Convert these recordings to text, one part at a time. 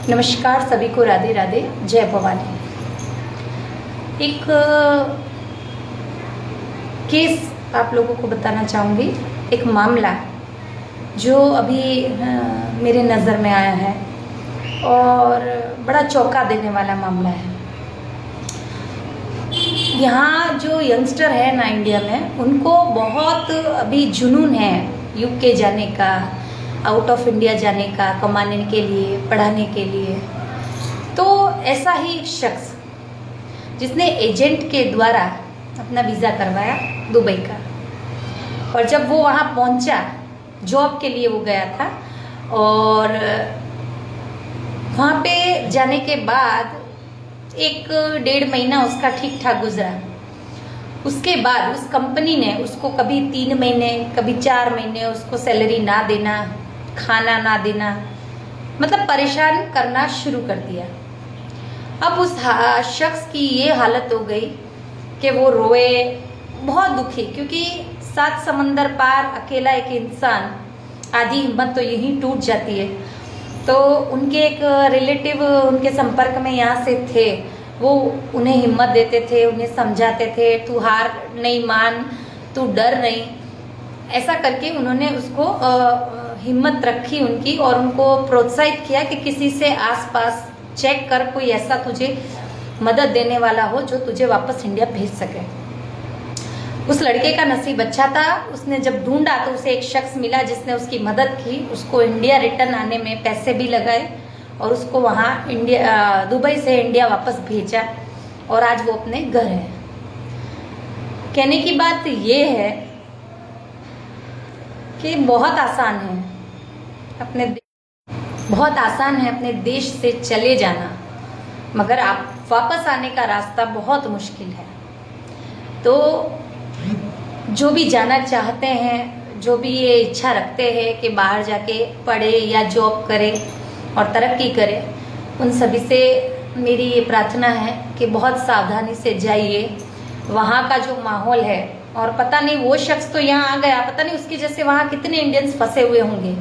नमस्कार सभी को, राधे राधे, जय भवानी। एक केस आप लोगों को बताना चाहूँगी, एक मामला जो अभी मेरे नज़र में आया है और बड़ा चौंका देने वाला मामला है। यहाँ जो यंगस्टर है ना इंडिया में, उनको बहुत अभी जुनून है यूके जाने का, आउट ऑफ इंडिया जाने का, कमाने के लिए, पढ़ाने के लिए। तो ऐसा ही एक शख्स जिसने एजेंट के द्वारा अपना वीज़ा करवाया दुबई का, और जब वो वहाँ पहुँचा, जॉब के लिए वो गया था, और वहाँ पे जाने के बाद 1-1.5 महीना उसका ठीक ठाक गुजरा। उसके बाद उस कंपनी ने उसको कभी 3 महीने, कभी 4 महीने उसको सैलरी ना देना, खाना ना देना, मतलब परेशान करना शुरू कर दिया। अब उस शख्स की ये हालत हो गई कि वो रोए, बहुत दुखी, क्योंकि 7 समंदर पार अकेला एक इंसान, आधी हिम्मत तो यहीं टूट जाती है। तो उनके एक रिलेटिव उनके संपर्क में यहाँ से थे, वो उन्हें हिम्मत देते थे, उन्हें समझाते थे, तू हार नहीं मान, तू डर नहीं, ऐसा करके उन्होंने उसको हिम्मत रखी उनकी, और उनको प्रोत्साहित किया कि किसी से आसपास चेक कर, कोई ऐसा तुझे मदद देने वाला हो जो तुझे वापस इंडिया भेज सके। उस लड़के का नसीब अच्छा था, उसने जब ढूंढा तो उसे एक शख्स मिला जिसने उसकी मदद की, उसको इंडिया रिटर्न आने में पैसे भी लगाए और उसको वहाँ दुबई से इंडिया वापस भेजा, और आज वो अपने घर है। कहने की बात ये है कि बहुत आसान है अपने देश से चले जाना, मगर आप वापस आने का रास्ता बहुत मुश्किल है। तो जो भी जाना चाहते हैं, जो भी ये इच्छा रखते हैं कि बाहर जाके पढ़े या जॉब करे और तरक्की करे, उन सभी से मेरी ये प्रार्थना है कि बहुत सावधानी से जाइए। वहाँ का जो माहौल है, और पता नहीं वो शख्स तो यहाँ आ गया, पता नहीं उसकी जैसे वहाँ कितने इंडियंस फंसे हुए होंगे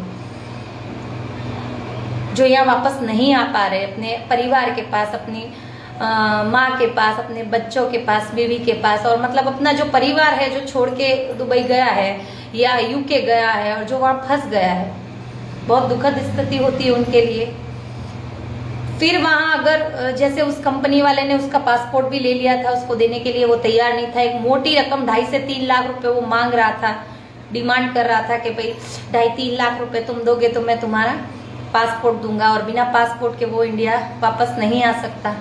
जो यहाँ वापस नहीं आ पा रहे अपने परिवार के पास, अपनी माँ के पास, अपने बच्चों के पास, बीवी के पास, और मतलब अपना जो परिवार है जो छोड़ के दुबई गया है या यूके गया है और जो वहाँ फंस गया है। बहुत दुखद स्थिति होती है उनके लिए। फिर वहाँ अगर जैसे उस कंपनी वाले ने उसका पासपोर्ट भी ले लिया था, उसको देने के लिए वो तैयार नहीं था। एक मोटी रकम 2.5 से 3 लाख रुपए वो मांग रहा था, डिमांड कर रहा था कि भाई 2.5-3 लाख रुपए तुम दोगे तो मैं तुम्हारा पासपोर्ट दूंगा, और बिना पासपोर्ट के वो इंडिया वापस नहीं आ सकता।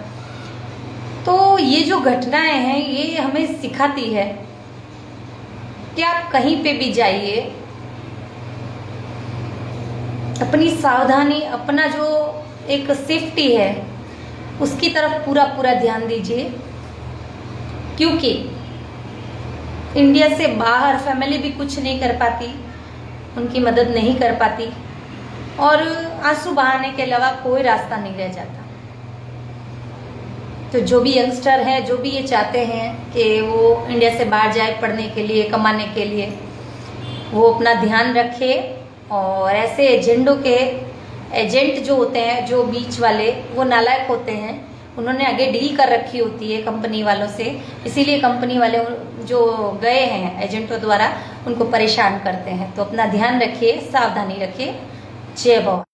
तो ये जो घटनाएं हैं ये हमें सिखाती है कि आप कहीं पे भी जाइए, अपनी सावधानी, अपना जो एक सेफ्टी है उसकी तरफ पूरा ध्यान दीजिए, क्योंकि इंडिया से बाहर फैमिली भी कुछ नहीं कर पाती, उनकी मदद नहीं कर पाती, और आंसू बहाने के अलावा कोई रास्ता नहीं रह जाता। तो जो भी यंगस्टर हैं, जो भी ये चाहते हैं कि वो इंडिया से बाहर जाए पढ़ने के लिए, कमाने के लिए, वो अपना ध्यान रखे। और ऐसे एजेंट जो होते हैं, जो बीच वाले, वो नालायक होते हैं, उन्होंने आगे डील कर रखी होती है कंपनी वालों से, इसीलिए कंपनी वाले जो गए हैं एजेंटों द्वारा उनको परेशान करते हैं। तो अपना ध्यान रखिए, सावधानी रखिए। जय भवानी।